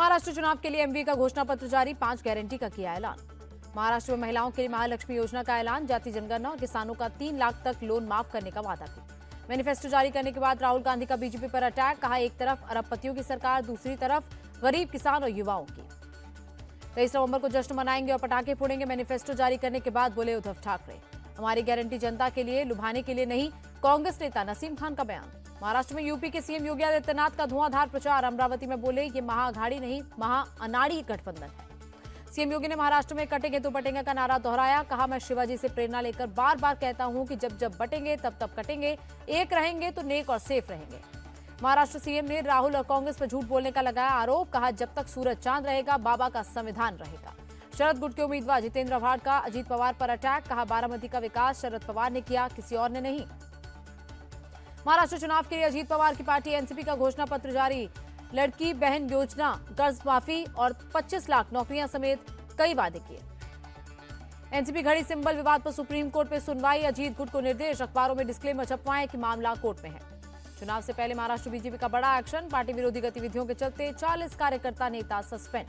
महाराष्ट्र चुनाव के लिए एमवी का घोषणा पत्र जारी, 5 गारंटी का किया ऐलान। महाराष्ट्र में महिलाओं के लिए महालक्ष्मी योजना का ऐलान, जाति जनगणना और किसानों का 3 लाख तक लोन माफ करने का वादा किया। मैनिफेस्टो जारी करने के बाद राहुल गांधी का बीजेपी पर अटैक, कहा एक तरफ अरबपतियों की सरकार, दूसरी तरफ गरीब किसान और युवाओं की। 23 नवंबर को जश्न मनाएंगे और पटाखे फोड़ेंगे, मैनिफेस्टो जारी करने के बाद बोले उद्धव ठाकरे। हमारी गारंटी जनता के लिए, लुभाने के लिए नहीं, कांग्रेस नेता नसीम खान का बयान। महाराष्ट्र में यूपी के सीएम योगी आदित्यनाथ का धुआंधार प्रचार, अमरावती में बोले ये महाअघाड़ी नहीं महाअनाड़ी गठबंधन है। सीएम योगी ने महाराष्ट्र में कटेंगे तो बटेंगे का नारा दोहराया, कहा मैं शिवाजी से प्रेरणा लेकर बार बार कहता हूं कि जब जब बटेंगे तब तब कटेंगे, एक रहेंगे तो नेक और सेफ रहेंगे। महाराष्ट्र सीएम ने राहुल और कांग्रेस पर झूठ बोलने का लगाया आरोप, कहा जब तक सूरज चांद रहेगा बाबा का संविधान रहेगा। शरद गुट के उम्मीदवार जितेंद्र आव्हाड का अजीत पवार पर अटैक, कहा बारामती का विकास शरद पवार ने किया, किसी और ने नहीं। महाराष्ट्र चुनाव के लिए अजीत पवार की पार्टी एनसीपी का घोषणा पत्र जारी, लड़की बहन योजना, कर्ज माफी और 25 लाख नौकरियां समेत कई वादे किए। एनसीपी घड़ी सिंबल विवाद पर सुप्रीम कोर्ट में सुनवाई, अजीत गुट को निर्देश, अखबारों में डिस्क्लेमर छपवाएं कि मामला कोर्ट में है। चुनाव से पहले महाराष्ट्र बीजेपी का बड़ा एक्शन, पार्टी विरोधी गतिविधियों के चलते 40 कार्यकर्ता नेता सस्पेंड।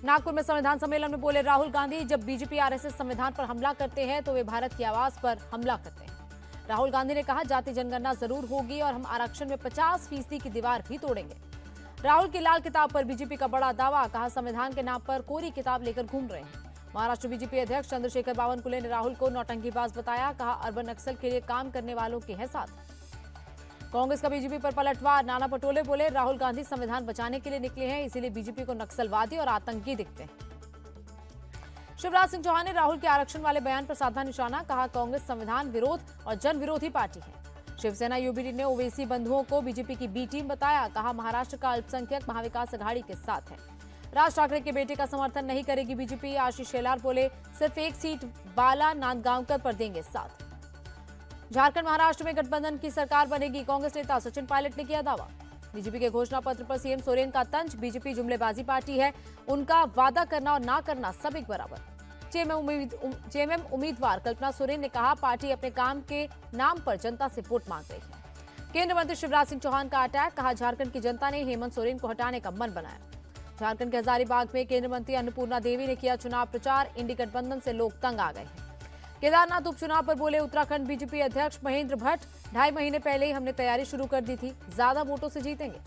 नागपुर में संविधान सम्मेलन में बोले राहुल गांधी, जब बीजेपी आरएसएस संविधान पर हमला करते हैं तो वे भारत की आवाज पर हमला करते हैं। राहुल गांधी ने कहा जाति जनगणना जरूर होगी और हम आरक्षण में 50% की दीवार भी तोड़ेंगे। राहुल की लाल किताब पर बीजेपी का बड़ा दावा, कहा संविधान के नाम पर कोरी किताब लेकर घूम रहे हैं। महाराष्ट्र बीजेपी अध्यक्ष चंद्रशेखर बावनकुले ने राहुल को नौटंकीबाज बताया, कहा अर्बन नक्सल के लिए काम करने वालों के हैं साथ। कांग्रेस का बीजेपी पर पलटवार, नाना पटोले बोले राहुल गांधी संविधान बचाने के लिए निकले हैं, इसीलिए बीजेपी को नक्सलवादी और आतंकी दिखते हैं। शिवराज सिंह चौहान ने राहुल के आरक्षण वाले बयान पर साधा निशाना, कहा कांग्रेस संविधान विरोध और जन विरोधी पार्टी है। शिवसेना यूबीडी ने ओवैसी बंधुओं को बीजेपी की बी टीम बताया, कहा महाराष्ट्र का अल्पसंख्यक महाविकास अघाड़ी के साथ है। राज ठाकरे के बेटे का समर्थन नहीं करेगी बीजेपी, आशीष शेलार बोले सिर्फ एक सीट बाला नांदगांवकर पर देंगे साथ। झारखंड महाराष्ट्र में गठबंधन की सरकार बनेगी, कांग्रेस नेता सचिन पायलट ने किया दावा। बीजेपी के घोषणा पत्र पर सीएम सोरेन का तंज, बीजेपी जुमलेबाजी पार्टी है, उनका वादा करना और ना करना सब एक बराबर। जेएमएम उम्मीदवार कल्पना सोरेन ने कहा पार्टी अपने काम के नाम पर जनता से वोट मांग रही है। केंद्रीय मंत्री शिवराज सिंह चौहान का अटैक, कहा झारखंड की जनता ने हेमंत सोरेन को हटाने का मन बनाया। झारखंड के हजारीबाग में केंद्रीय मंत्री अन्नपूर्णा देवी ने किया चुनाव प्रचार, इंडी गठबंधन से लोग तंग आ गए हैं। केदारनाथ उपचुनाव पर बोले उत्तराखंड बीजेपी अध्यक्ष महेंद्र भट्ट, 2.5 महीने पहले ही हमने तैयारी शुरू कर दी थी, ज्यादा वोटों से जीतेंगे।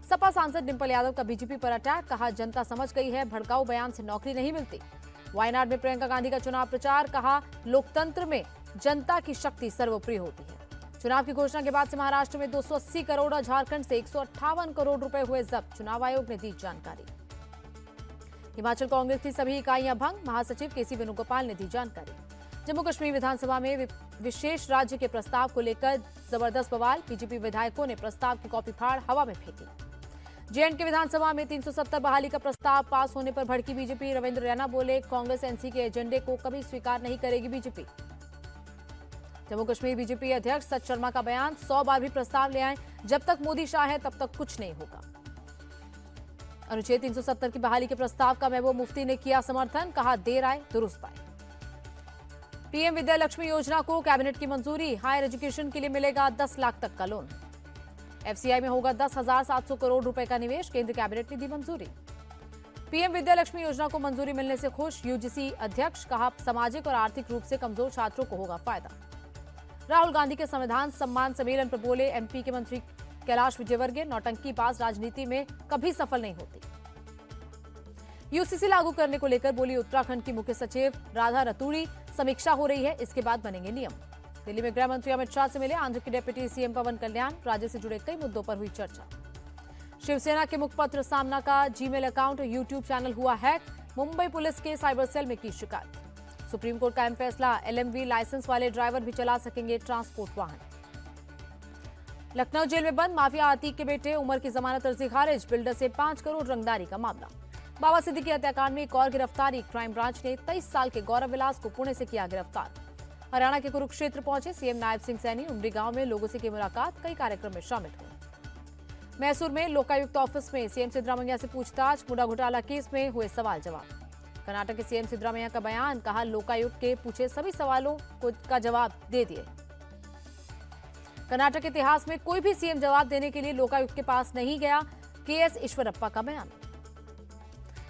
सपा सांसद डिंपल यादव का बीजेपी पर अटैक, कहा जनता समझ गई है भड़काऊ बयान से नौकरी नहीं मिलती। वायनाड में प्रियंका गांधी का चुनाव प्रचार, कहा लोकतंत्र में जनता की शक्ति सर्वोपरि होती है। चुनाव की घोषणा के बाद से महाराष्ट्र में 280 करोड़ और झारखंड से 158 करोड़ रुपए हुए जब्त, चुनाव आयोग ने दी जानकारी। हिमाचल कांग्रेस की सभी इकाइयां भंग, महासचिव केसी वेणुगोपाल ने दी जानकारी। जम्मू कश्मीर विधानसभा में विशेष राज्य के प्रस्ताव को लेकर जबरदस्त बवाल, बीजेपी विधायकों ने प्रस्ताव की कॉपी फाड़ हवा में फेंकी। जेएंडके विधानसभा में 370 बहाली का प्रस्ताव पास होने पर भड़की बीजेपी, रविंद्र रैना बोले कांग्रेस एनसी के एजेंडे को कभी स्वीकार नहीं करेगी बीजेपी। जम्मू कश्मीर बीजेपी अध्यक्ष सच शर्मा का बयान, 100 बार भी प्रस्ताव ले आए, जब तक मोदी शाह है तब तक कुछ नहीं होगा। अनुच्छेद 370 की बहाली के प्रस्ताव का महबूब मुफ्ती ने किया समर्थन, कहा देर आए दुरुस्त आए। पीएम विद्या लक्ष्मी योजना को कैबिनेट की मंजूरी, हायर एजुकेशन के लिए मिलेगा 10 लाख तक का लोन। एफसीआई में होगा 10,700 करोड़ रुपए का निवेश, केंद्र कैबिनेट ने दी मंजूरी। पीएम विद्या लक्ष्मी योजना को मंजूरी मिलने से खुश यूजीसी अध्यक्ष, कहा सामाजिक और आर्थिक रूप से कमजोर छात्रों को होगा फायदा। राहुल गांधी के संविधान सम्मान सम्मेलन पर बोले एमपी के मंत्री कैलाश विजयवर्गीय, नौटंकीबाज राजनीति में कभी सफल नहीं होती। यूसीसी लागू करने को लेकर बोली उत्तराखंड की मुख्य सचिव राधा रतूड़ी, समीक्षा हो रही है, इसके बाद बनेंगे नियम। दिल्ली में गृह मंत्री अमित शाह से मिले आंध्र के डिप्टी सीएम पवन कल्याण, राज्य से जुड़े कई मुद्दों पर हुई चर्चा। शिवसेना के मुखपत्र सामना का जीमेल अकाउंट और यूट्यूब चैनल हुआ हैक, मुंबई पुलिस के साइबर सेल में की शिकायत। सुप्रीम कोर्ट का अहम फैसला, एलएमवी लाइसेंस वाले ड्राइवर भी चला सकेंगे ट्रांसपोर्ट वाहन। लखनऊ जेल में बंद माफिया आतीक के बेटे उमर की जमानत अर्जी खारिज, बिल्डर से 5 करोड़ रंगदारी का मामला। बाबा सिद्दीकी हत्याकांड में एक और गिरफ्तारी, क्राइम ब्रांच ने 23 साल के गौरव विलास को पुणे से किया गिरफ्तार। हरियाणा के कुरुक्षेत्र पहुंचे सीएम नायब सिंह सैनी, उमरी गांव में लोगों से की मुलाकात, कई कार्यक्रम में शामिल हुए। मैसूर में लोकायुक्त ऑफिस में सीएम सिद्धरामैया से पूछताछ, मुंडा घोटाला केस में हुए सवाल जवाब। कर्नाटक के सीएम सिद्धरामैया का बयान, कहा लोकायुक्त के पूछे सभी सवालों का जवाब दे दिए। कर्नाटक के इतिहास में कोई भी सीएम जवाब देने के लिए लोकायुक्त के पास नहीं गया, केएस ईश्वरप्पा का बयान।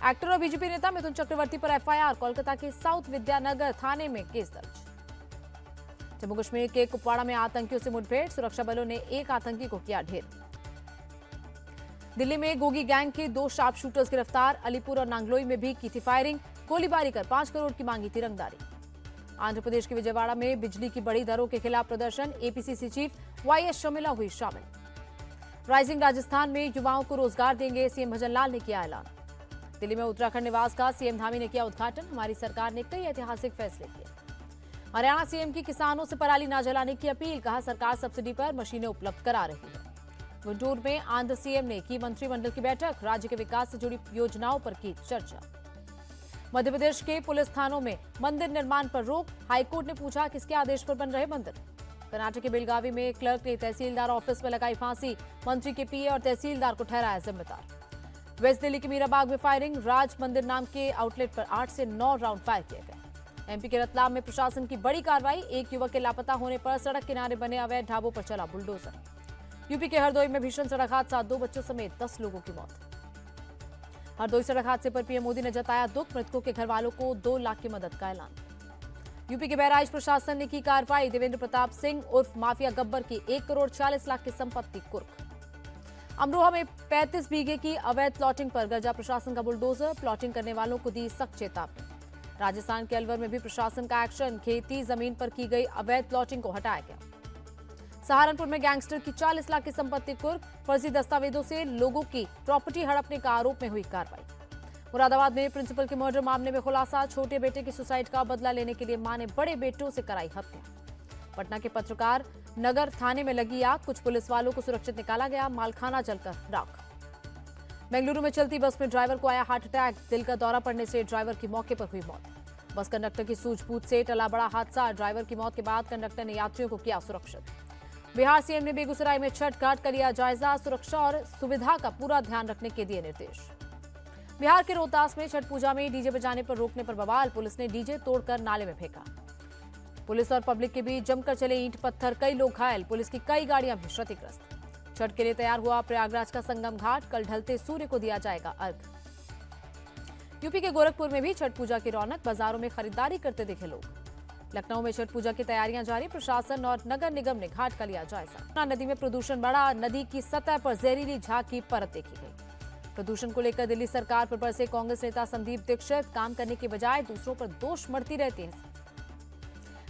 एक्टर और बीजेपी नेता मिथुन चक्रवर्ती पर एफआईआर, कोलकाता के साउथ विद्यानगर थाने में केस दर्ज। जम्मू कश्मीर के कुपवाड़ा में आतंकियों से मुठभेड़, सुरक्षा बलों ने एक आतंकी को किया ढेर। दिल्ली में गोगी गैंग के 2 शार्प शूटर्स गिरफ्तार, अलीपुर और नांगलोई में भी की थी फायरिंग, गोलीबारी कर 5 करोड़ की मांगी थी रंगदारी। आंध्र प्रदेश के विजयवाड़ा में बिजली की बढ़ी दरों के खिलाफ प्रदर्शन, एपीसीसी चीफ वाईएस शर्मिला हुई शामिल। राइजिंग राजस्थान में युवाओं को रोजगार देंगे, सीएम भजनलाल ने किया ऐलान। दिल्ली में उत्तराखंड निवास का सीएम धामी ने किया उद्घाटन, हमारी सरकार ने कई ऐतिहासिक फैसले किए। हरियाणा सीएम की किसानों से पराली न जलाने की अपील, कहा सरकार सब्सिडी पर मशीनें उपलब्ध करा रही है। गुंटूर में आंध्र सीएम ने की मंत्रिमंडल की बैठक, राज्य के विकास से जुड़ी योजनाओं पर की चर्चा। मध्य प्रदेश के पुलिस थानों में मंदिर निर्माण पर रोक, हाईकोर्ट ने पूछा किसके आदेश पर बन रहे मंदिर। कर्नाटक के बेलगावी में क्लर्क ने तहसीलदार ऑफिस में लगाई फांसी, मंत्री के पीए और तहसीलदार को ठहराया जिम्मेदार। वेस्ट दिल्ली के मीराबाग में फायरिंग, राज मंदिर नाम के आउटलेट पर 8 से 9 राउंड फायर किए गए। एमपी के रतलाम में प्रशासन की बड़ी कार्रवाई, एक युवक के लापता होने पर सड़क किनारे बने अवैध ढाबों पर चला बुलडोजर। यूपी के हरदोई में भीषण सड़क हादसा, 2 बच्चों समेत 10 लोगों की मौत। हरदोई सड़क हादसे पर पीएम मोदी ने जताया दुख, मृतकों के घर वालों को 2 लाख की मदद का ऐलान। यूपी के बहराइच प्रशासन ने की कार्रवाई, देवेंद्र प्रताप सिंह उर्फ माफिया गब्बर की 1 करोड़ 40 लाख की संपत्ति कुर्क। अमरोहा में 35 बीघे की अवैध प्लॉटिंग पर गरजा प्रशासन का बुलडोजर, प्लॉटिंग करने वालों को दी सख्त चेतावनी। राजस्थान के अलवर में भी प्रशासन का एक्शन, खेती जमीन पर की गई अवैध प्लॉटिंग को हटाया गया। सहारनपुर में गैंगस्टर की 40 लाख की संपत्ति कुर्क, फर्जी दस्तावेजों से लोगों की प्रॉपर्टी हड़पने का आरोप में हुई कार्रवाई। मुरादाबाद में प्रिंसिपल के मर्डर मामले में खुलासा, छोटे बेटे की सुसाइड का बदला लेने के लिए मां ने बड़े बेटों से कराई हत्या। पटना के पत्रकार नगर थाने में लगी आग, कुछ पुलिस वालों को सुरक्षित निकाला गया, मालखाना जलकर राख। बेंगलुरु में चलती बस में ड्राइवर को आया हार्ट अटैक, दिल का दौरा पड़ने से ड्राइवर की मौके पर हुई मौत। बस कंडक्टर की सूझबूझ से टला बड़ा हादसा, ड्राइवर की मौत के बाद कंडक्टर ने यात्रियों को किया सुरक्षित। बिहार सीएम ने बेगूसराय में छठ घाट का लिया जायजा, सुरक्षा और सुविधा का पूरा ध्यान रखने के दिए निर्देश। बिहार के रोहतास में छठ पूजा में डीजे बजाने पर रोकने पर बवाल, पुलिस ने डीजे तोड़कर नाले में फेंका। पुलिस और पब्लिक के बीच जमकर चले ईंट पत्थर, कई लोग घायल, पुलिस की कई गाड़ियां भी क्षतिग्रस्त। छठ के लिए तैयार हुआ प्रयागराज का संगम घाट, कल ढलते सूर्य को दिया जाएगा अर्घ। यूपी के गोरखपुर में भी छठ पूजा की रौनक, बाजारों में खरीदारी करते दिखे लोग। लखनऊ में छठ पूजा की तैयारियां जारी, प्रशासन और नगर निगम ने घाट का लिया जायजा। नदी में प्रदूषण बढ़ा, नदी की सतह पर जहरीली झाग की परत देखी गई। प्रदूषण को लेकर दिल्ली सरकार पर बरसे कांग्रेस नेता संदीप दीक्षित, काम करने के बजाय दूसरों पर दोष मढ़ती रहती है।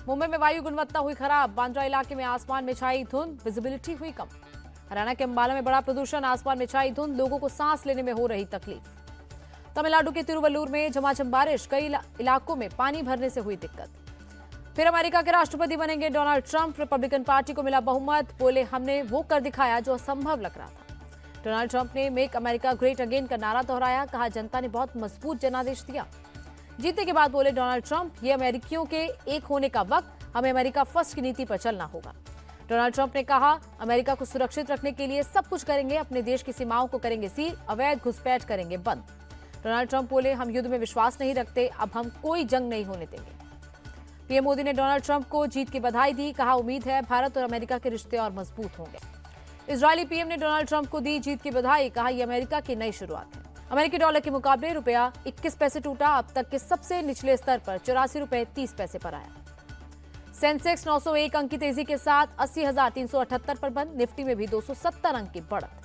मुंबई में वायु गुणवत्ता हुई खराब, बांद्रा इलाके में आसमान में छाई धुंध, विजिबिलिटी हुई कम। हरियाणा के अंबाला में बड़ा प्रदूषण, आसमान में छाई धुंध, लोगों को सांस लेने में हो रही तकलीफ। तमिलनाडु के तिरुवल्लुर में झमाझम बारिश, कई इलाकों में पानी भरने से हुई दिक्कत। फिर अमेरिका के राष्ट्रपति बनेंगे डोनाल्ड ट्रंप, रिपब्लिकन पार्टी को मिला बहुमत, बोले हमने वो कर दिखाया जो असंभव लग रहा था। डोनाल्ड ट्रंप ने मेक अमेरिका ग्रेट अगेन का नारा दोहराया, कहा जनता ने बहुत मजबूत जनादेश दिया। जीतने के बाद बोले डोनाल्ड ट्रंप, ये अमेरिकियों के एक होने का वक्त, हमें अमेरिका फर्स्ट की नीति पर चलना होगा। डोनाल्ड ट्रंप ने कहा अमेरिका को सुरक्षित रखने के लिए सब कुछ करेंगे, अपने देश की सीमाओं को करेंगे सील, अवैध घुसपैठ करेंगे बंद। डोनाल्ड ट्रंप बोले हम युद्ध में विश्वास नहीं रखते, अब हम कोई जंग नहीं होने देंगे। पीएम मोदी ने डोनाल्ड ट्रंप को जीत की बधाई दी, कहा उम्मीद है भारत और अमेरिका के रिश्ते और मजबूत होंगे। इजरायली पीएम ने डोनाल्ड ट्रंप को दी जीत की बधाई, कहा यह अमेरिका की नई शुरुआत है। अमेरिकी डॉलर के मुकाबले रुपया 21 पैसे टूटा, अब तक के सबसे निचले स्तर पर 84 रुपये 30 पैसे पर आया। सेंसेक्स 901 अंक की तेजी के साथ 80,378 पर बंद, निफ्टी में भी 270 अंक की बढ़त।